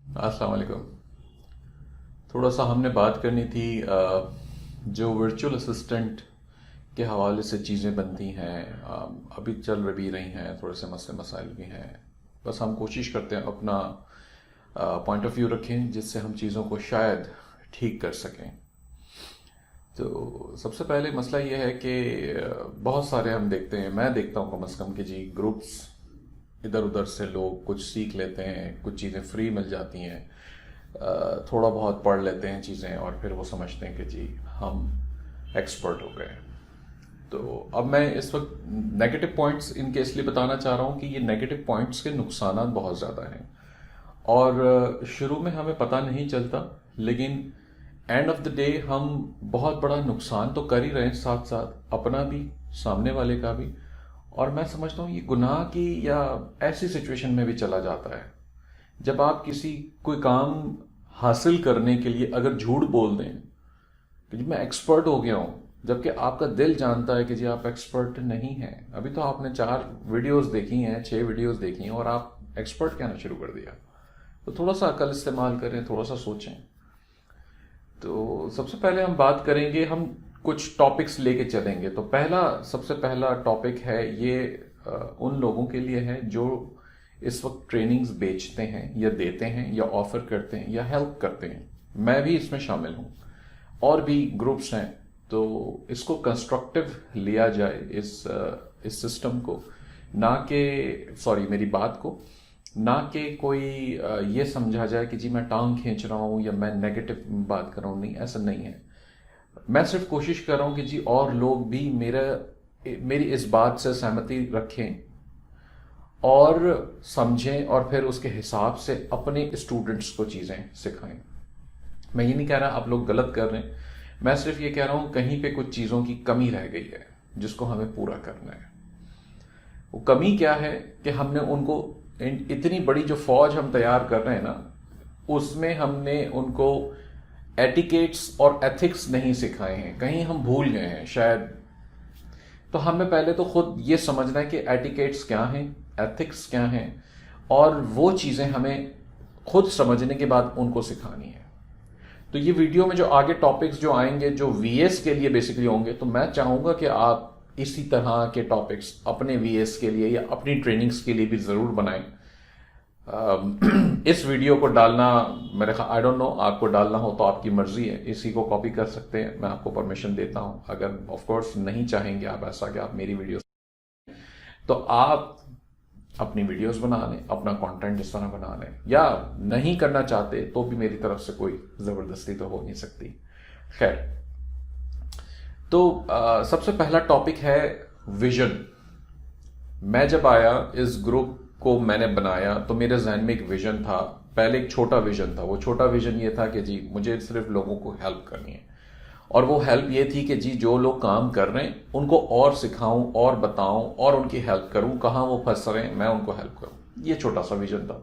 अस्सलाम वालेकुम। थोड़ा सा हमने बात करनी थी जो वर्चुअल असिस्टेंट के हवाले से चीज़ें बनती हैं, अभी चल भी रही हैं, थोड़े से मसले मसाइल भी हैं। बस हम कोशिश करते हैं अपना पॉइंट ऑफ व्यू रखें जिससे हम चीज़ों को शायद ठीक कर सकें। तो सबसे पहले मसला ये है कि बहुत सारे हम देखते हैं, मैं देखता हूँ कम अज़ कम कि जी ग्रुप्स इधर उधर से लोग कुछ सीख लेते हैं, कुछ चीज़ें फ्री मिल जाती हैं, थोड़ा बहुत पढ़ लेते हैं चीज़ें और फिर वो समझते हैं कि जी हम एक्सपर्ट हो गए। तो अब मैं इस वक्त नेगेटिव पॉइंट्स इनके इसलिए बताना चाह रहा हूँ कि ये नेगेटिव पॉइंट्स के नुकसान बहुत ज़्यादा हैं और शुरू में हमें पता नहीं चलता, लेकिन एंड ऑफ द डे हम बहुत बड़ा नुकसान तो कर ही रहे हैं, साथ साथ अपना भी, सामने वाले का भी। और मैं समझता हूँ ये गुनाह की या ऐसी सिचुएशन में भी चला जाता है जब आप किसी कोई काम हासिल करने के लिए अगर झूठ बोल दें कि जी मैं एक्सपर्ट हो गया हूँ, जबकि आपका दिल जानता है कि जी आप एक्सपर्ट नहीं हैं। अभी तो आपने 4 वीडियोस देखी हैं, 6 वीडियोस देखी हैं और आप एक्सपर्ट कहना शुरू कर दिया। तो थोड़ा सा अकल इस्तेमाल करें, थोड़ा सा सोचें। तो सबसे पहले हम बात करेंगे, हम कुछ टॉपिक्स लेके चलेंगे। तो सबसे पहला टॉपिक है ये, उन लोगों के लिए है जो इस वक्त ट्रेनिंग्स बेचते हैं या देते हैं या ऑफर करते हैं या हेल्प करते हैं। मैं भी इसमें शामिल हूँ और भी ग्रुप्स हैं। तो इसको कंस्ट्रक्टिव लिया जाए, इस सिस्टम को, ना कि सॉरी मेरी बात को, ना कि कोई ये समझा जाए कि जी मैं टांग खींच रहा हूँ या मैं नेगेटिव बात कर रहा हूँ। नहीं, ऐसा नहीं है। मैं सिर्फ कोशिश कर रहा हूँ कि जी और लोग भी मेरी इस बात से सहमति रखें और समझें और फिर उसके हिसाब से अपने स्टूडेंट्स को चीज़ें सिखाएं। मैं ये नहीं कह रहा आप लोग गलत कर रहे हैं, मैं सिर्फ ये कह रहा हूँ कहीं पे कुछ चीज़ों की कमी रह गई है जिसको हमें पूरा करना है। वो कमी क्या है कि हमने उनको इतनी बड़ी जो फौज हम तैयार कर रहे हैं ना, उसमें हमने उनको एटिकेट्स और एथिक्स नहीं सिखाए हैं। कहीं हम भूल गए हैं शायद। तो हमें पहले तो खुद ये समझना है कि एटिकेट्स क्या हैं, एथिक्स क्या हैं, और वो चीज़ें हमें खुद समझने के बाद उनको सिखानी है। तो ये वीडियो में जो आगे टॉपिक्स जो आएंगे जो वीएस के लिए बेसिकली होंगे, तो मैं चाहूँगा कि आप इसी तरह के टॉपिक्स अपने वीएस के लिए या अपनी ट्रेनिंग्स के लिए भी ज़रूर बनाएं। इस वीडियो को डालना, मेरे ख्याल, आई डोंट नो, आपको डालना हो तो आपकी मर्जी है, इसी को कॉपी कर सकते हैं, मैं आपको परमिशन देता हूं। अगर ऑफ कोर्स नहीं चाहेंगे आप ऐसा कि आप मेरी वीडियो, तो आप अपनी वीडियोस बना लें, अपना कंटेंट इस तरह बना लें, या नहीं करना चाहते तो भी मेरी तरफ से कोई जबरदस्ती तो हो नहीं सकती। खैर, तो सबसे पहला टॉपिक है विजन। मैं जब आया इस ग्रुप को मैंने बनाया तो मेरे जहन में एक विजन था। पहले एक छोटा विजन था। वो छोटा विजन ये था कि जी मुझे सिर्फ लोगों को हेल्प करनी है, और वो हेल्प ये थी कि जी जो लोग काम कर रहे हैं उनको और सिखाऊं और बताऊं और उनकी हेल्प करूं, कहाँ वो फंस रहे हैं मैं उनको हेल्प करूं। ये छोटा सा विजन था।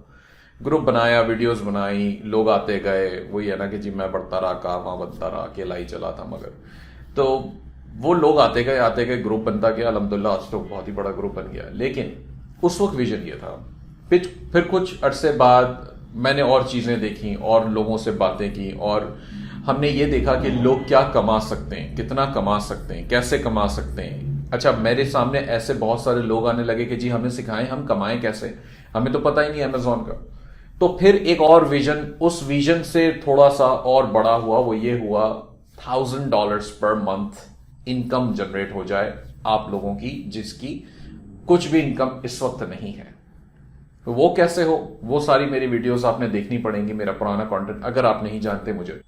ग्रुप बनाया, वीडियोस बनाई, लोग आते गए। वही है ना कि जी मैं बढ़ता रहा, कारवां बनता रहा, अकेला ही चला था। मगर तो वो लोग आते गए, ग्रुप बनता गया। अल्हम्दुलिल्लाह आज तो बहुत ही बड़ा ग्रुप बन गया। लेकिन उस वक्त विजन ये था। फिर कुछ अरसे बाद मैंने और चीज़ें देखी और लोगों से बातें की, और हमने ये देखा कि लोग क्या कमा सकते हैं, कितना कमा सकते हैं, कैसे कमा सकते हैं। अच्छा, मेरे सामने ऐसे बहुत सारे लोग आने लगे कि जी हमें सिखाएं, हम कमाएं कैसे, हमें तो पता ही नहीं अमेजोन का। तो फिर एक और विजन, उस विजन से थोड़ा सा और बड़ा हुआ। वो ये हुआ, $1000 पर मंथ इनकम जनरेट हो जाए आप लोगों की, जिसकी कुछ भी इनकम इस वक्त नहीं है। तो वो कैसे हो, वो सारी मेरी वीडियोस आपने देखनी पड़ेंगी, मेरा पुराना कंटेंट, अगर आप नहीं जानते मुझे।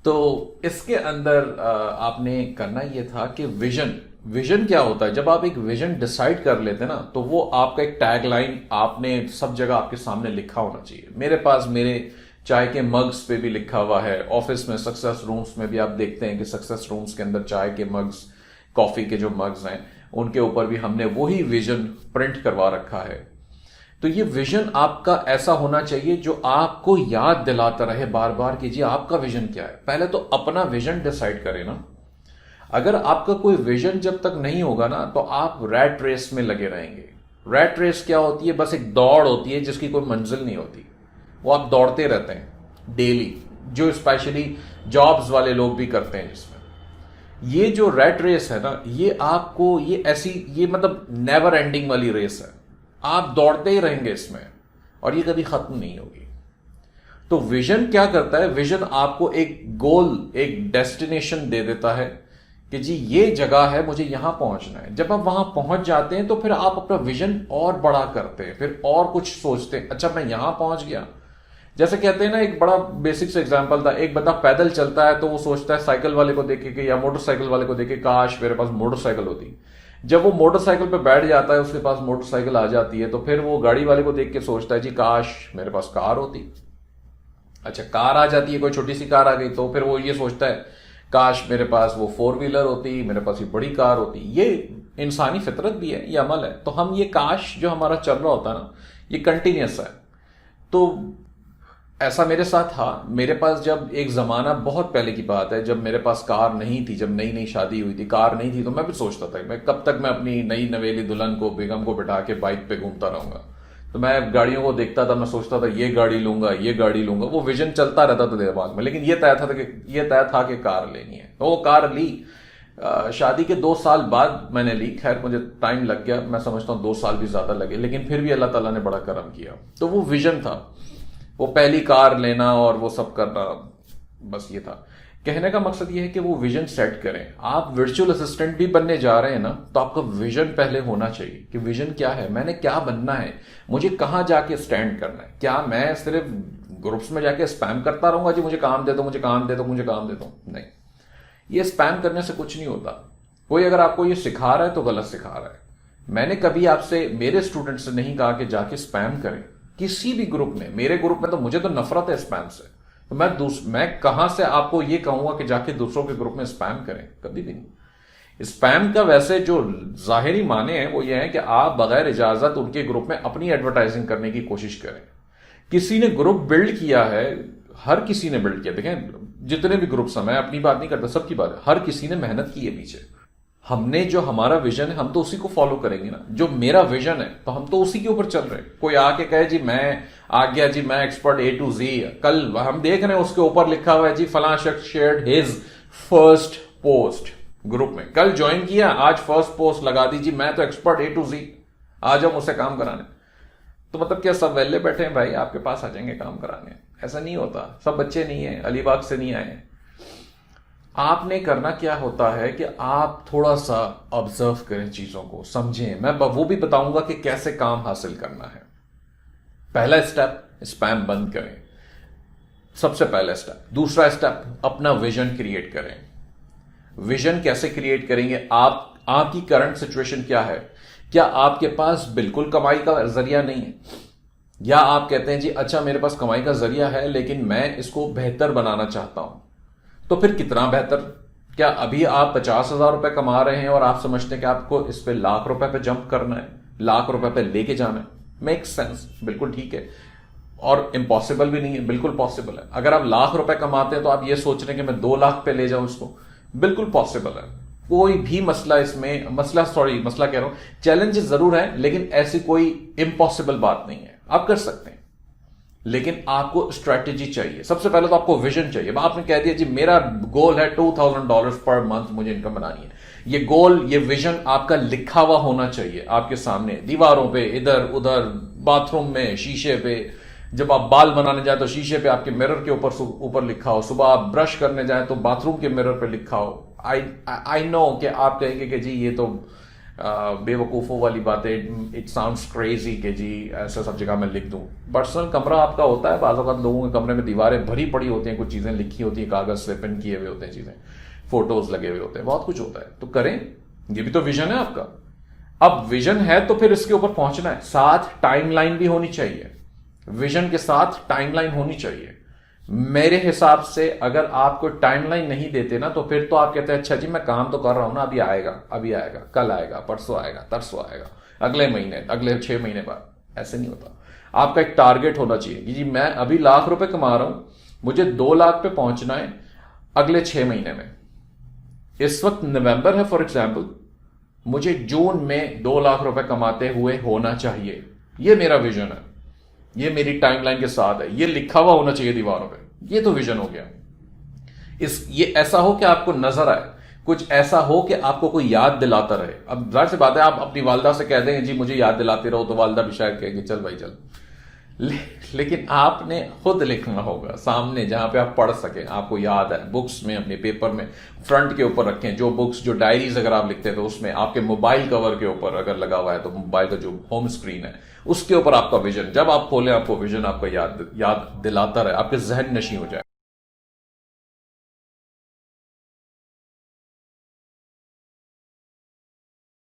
तो इसके अंदर आपने करना ये था कि विजन, विजन क्या होता है। जब आप एक विजन डिसाइड कर लेते ना, तो वो आपका एक टैग लाइन आपने सब जगह आपके सामने लिखा होना चाहिए। मेरे पास मेरे चाय के मग्स पे भी लिखा हुआ है। ऑफिस में, सक्सेस रूम्स में भी आप देखते हैं कि सक्सेस रूम्स के अंदर चाय के मग्स, कॉफी के जो मग्स हैं, उनके ऊपर भी हमने वही विजन प्रिंट करवा रखा है। तो ये विजन आपका ऐसा होना चाहिए जो आपको याद दिलाता रहे बार बार कि जी आपका विजन क्या है। पहले तो अपना विजन डिसाइड करें ना। अगर आपका कोई विजन जब तक नहीं होगा ना, तो आप रैट रेस में लगे रहेंगे। रैट रेस क्या होती है? बस एक दौड़ होती है जिसकी कोई मंजिल नहीं होती। वो आप दौड़ते रहते हैं डेली, जो स्पेशली जॉब्स वाले लोग भी करते हैं, जिसमें ये जो रैट रेस है ना, ये आपको ये ऐसी ये मतलब नेवर एंडिंग वाली रेस है। आप दौड़ते ही रहेंगे इसमें और ये कभी खत्म नहीं होगी। तो विजन क्या करता है? विजन आपको एक गोल, एक डेस्टिनेशन दे देता है कि जी ये जगह है, मुझे यहां पहुंचना है। जब आप वहां पहुंच जाते हैं तो फिर आप अपना विजन और बड़ा करते हैं, फिर और कुछ सोचते हैं, अच्छा मैं यहां पहुंच गया। जैसे कहते हैं ना, एक बड़ा बेसिक से एग्जांपल था, एक बंदा पैदल चलता है तो वो सोचता है साइकिल वाले को देखे के या मोटरसाइकिल वाले को देखे, काश मेरे पास मोटरसाइकिल होती। जब वो मोटरसाइकिल पे बैठ जाता है, उसके पास मोटरसाइकिल आ जाती है, तो फिर वो गाड़ी वाले को देख के सोचता है जी काश मेरे पास कार होती। अच्छा, कार आ जाती है, कोई छोटी सी कार आ गई, तो फिर वो ये सोचता है काश मेरे पास वो 4 व्हीलर होती, मेरे पास ये बड़ी कार होती। ये इंसानी फितरत भी है, ये अमल है। तो हम ये काश जो हमारा चल रहा होता है ना, ये कंटिन्यूस है। तो ऐसा मेरे साथ था। मेरे पास जब एक जमाना, बहुत पहले की बात है, जब मेरे पास कार नहीं थी, जब नई नई शादी हुई थी, कार नहीं थी, तो मैं भी सोचता था मैं कब तक मैं अपनी नई नवेली दुल्हन को, बेगम को बिठा के बाइक पे घूमता रहूंगा। तो मैं गाड़ियों को देखता था, मैं सोचता था ये गाड़ी लूंगा, ये गाड़ी लूंगा। वो विजन चलता रहता था दिमाग में, लेकिन ये तय था कि कार लेनी है। तो वो कार ली। शादी के 2 साल बाद मैंने ली। खैर मुझे टाइम लग गया, मैं समझता हूँ 2 साल भी ज्यादा लगे, लेकिन फिर भी अल्लाह ताला ने बड़ा करम किया। तो वो विजन था, वो पहली कार लेना और वो सब करना, बस ये था। कहने का मकसद ये है कि वो विजन सेट करें। आप वर्चुअल असिस्टेंट भी बनने जा रहे हैं ना, तो आपका विजन पहले होना चाहिए कि विजन क्या है, मैंने क्या बनना है, मुझे कहां जाके स्टैंड करना है। क्या मैं सिर्फ ग्रुप्स में जाके स्पैम करता रहूंगा जी मुझे काम दे दो, मुझे काम दे दो, मुझे काम दे दो? नहीं, ये स्पैम करने से कुछ नहीं होता। कोई अगर आपको ये सिखा रहा है तो गलत सिखा रहा है। मैंने कभी आपसे, मेरे स्टूडेंट से नहीं कहा कि जाके स्पैम करें किसी भी ग्रुप में। मेरे ग्रुप में तो मुझे तो नफरत है स्पैम से, तो मैं कहां से आपको ये कहूंगा कि जाके दूसरों के ग्रुप में स्पैम करें? कभी भी नहीं। स्पैम का वैसे जो जाहिरी माने हैं वो ये है कि आप बगैर इजाजत उनके ग्रुप में अपनी एडवर्टाइजिंग करने की कोशिश करें। किसी ने ग्रुप बिल्ड किया है, हर किसी ने बिल्ड किया। देखें, जितने भी ग्रुप्स हैं, मैं अपनी बात नहीं करता, सबकी बात है, हर किसी ने मेहनत की है पीछे। हमने जो हमारा विजन है, हम तो उसी को फॉलो करेंगे ना। जो मेरा विजन है तो हम तो उसी के ऊपर चल रहे हैं। कोई आके कहे जी मैं आ गया जी, मैं एक्सपर्ट A to Z, कल हम देख रहे हैं उसके ऊपर लिखा हुआ है जी फलां शख्स shared his first post group में, कल ज्वाइन किया, आज फर्स्ट पोस्ट लगा दी जी मैं तो एक्सपर्ट A to Z, आ जाओ मुझसे काम कराने। तो मतलब क्या सब वेले बैठे हैं भाई, आपके पास आ जाएंगे काम कराने? ऐसा नहीं होता। सब बच्चे नहीं है, अलीबाग से नहीं आए। आपने करना क्या होता है कि आप थोड़ा सा ऑब्जर्व करें, चीजों को समझें। मैं वो भी बताऊंगा कि कैसे काम हासिल करना है। पहला स्टेप, स्पैम बंद करें, सबसे पहला स्टेप। दूसरा स्टेप, अपना विजन क्रिएट करें। विजन कैसे क्रिएट करेंगे? आपकी करंट सिचुएशन क्या है? क्या आपके पास बिल्कुल कमाई का जरिया नहीं है, या आप कहते हैं जी अच्छा मेरे पास कमाई का जरिया है लेकिन मैं इसको बेहतर बनाना चाहता हूं? तो फिर कितना बेहतर? क्या अभी आप 50,000 रुपए कमा रहे हैं और आप समझते हैं कि आपको इस पे लाख रुपए पे जंप करना है, लाख रुपए पे लेके जाना है? मेक सेंस, बिल्कुल ठीक है। और इम्पॉसिबल भी नहीं है, बिल्कुल पॉसिबल है। अगर आप लाख रुपए कमाते हैं तो आप ये सोच रहे हैं कि मैं 2 लाख पे ले जाऊं इसको, बिल्कुल पॉसिबल है। कोई भी मसला इसमें, मसला कह रहा हूं, चैलेंज जरूर है, लेकिन ऐसी कोई इम्पॉसिबल बात नहीं है। आप कर सकते हैं, लेकिन आपको स्ट्रेटेजी चाहिए। सबसे पहले तो आपको विजन चाहिए। आपने कह दिया जी मेरा गोल है $2,000 पर मंथ मुझे इनकम बनानी है। ये गोल, ये विजन आपका लिखा हुआ होना चाहिए आपके सामने, दीवारों पे, इधर उधर, बाथरूम में, शीशे पे। जब आप बाल बनाने जाए तो शीशे पे आपके मिरर के ऊपर लिखा हो। सुबह आप ब्रश करने जाए तो बाथरूम के मिरर पे लिखा हो। आई नो कि आप कहेंगे कि जी ये तो बेवकूफ़ों वाली बातें, इट साउंड्स क्रेजी कि जी ऐसा सब जगह मैं लिख दूं। पर्सनल कमरा आपका होता है, बाज़ औक़ात लोगों के कमरे में दीवारें भरी पड़ी होती हैं, कुछ चीज़ें लिखी होती हैं, कागज़ से पिन किए हुए होते हैं, चीज़ें, फोटोज लगे हुए होते हैं, बहुत कुछ होता है। तो करें, ये भी तो विजन है आपका। अब विजन है तो फिर इसके ऊपर पहुंचना है, साथ टाइमलाइन भी होनी चाहिए। विजन के साथ टाइमलाइन होनी चाहिए। मेरे हिसाब से अगर आपको टाइमलाइन नहीं देते ना, तो फिर तो आप कहते हैं अच्छा जी मैं काम तो कर रहा हूं ना, अभी आएगा, कल आएगा, परसों आएगा, तरसों आएगा, अगले महीने, अगले 6 महीने बाद। ऐसे नहीं होता। आपका एक टारगेट होना चाहिए कि जी मैं अभी लाख रुपए कमा रहा हूं, मुझे 2 लाख पे पहुंचना है अगले 6 महीने में। इस वक्त नवंबर है फॉर एग्जाम्पल, मुझे जून में 2 लाख रुपए कमाते हुए होना चाहिए। यह मेरा विजन है। ये मेरी टाइमलाइन के साथ है, ये लिखा हुआ होना चाहिए दीवारों पे। ये तो विजन हो गया। ये ऐसा हो कि आपको नजर आए, कुछ ऐसा हो कि आपको कोई याद दिलाता रहे। अब जाहिर सी बात है, आप अपनी वालदा से कह देंगे जी मुझे याद दिलाते रहो, तो वालदा भी शायद कहेंगे चल भाई चल। लेकिन आपने खुद लिखना होगा सामने, जहां पे आप पढ़ सकें, आपको याद है। बुक्स में, अपने पेपर में फ्रंट के ऊपर रखें। जो बुक्स, जो डायरीज अगर आप लिखते हैं तो उसमें आपके मोबाइल कवर के ऊपर अगर लगा हुआ है तो मोबाइल का जो होम स्क्रीन है उसके ऊपर आपका विजन, जब आप खोलें आपको विजन आपका याद दिलाता रहे, आपके जहन नशी हो जाए।